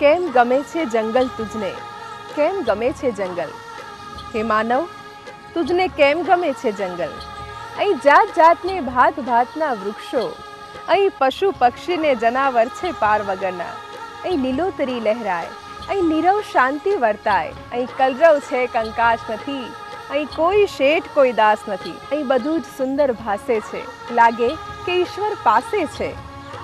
કેમ ગમે છે જંગલ તુજને, કેમ ગમે છે જંગલ? હે માનવ, તુજને કેમ ગમે છે જંગલ? અહીં જાત જાતને ભાત ભાતના વૃક્ષો, અહીં પશુ પક્ષીને જનાવર છે પાર વગરના. અહીં લીલોતરી લહેરાય, અહીં નીરવ શાંતિ વર્તાય. અહીં કલરવ છે કંકાશ નથી, અહીં કોઈ શેઠ કોઈ દાસ નથી. અહીં બધું જ સુંદર ભાસે છે, લાગે કે ઈશ્વર પાસે છે.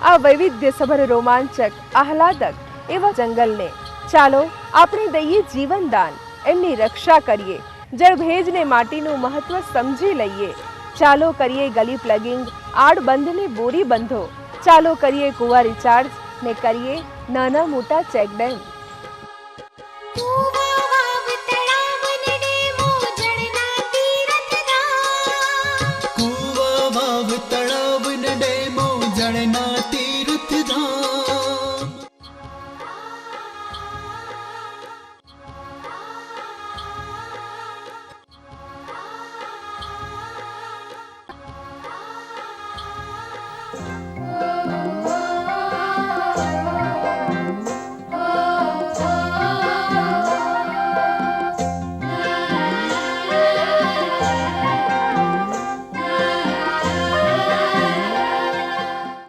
આ વૈવિધ્યસભર રોમાંચક આહલાદક એવા જંગલને ચાલો આપણે દઈએ જીવનદાન, એમની રક્ષા કરીએ, જળભેજને માટીનું મહત્વ સમજી લઈએ. ચાલો કરીએ ગલી પ્લગિંગ, આડબંધને બોરી બંધો. ચાલો કરીએ કુવા રિચાર્જ ને કરીએ નાના મોટા ચેકડેમ.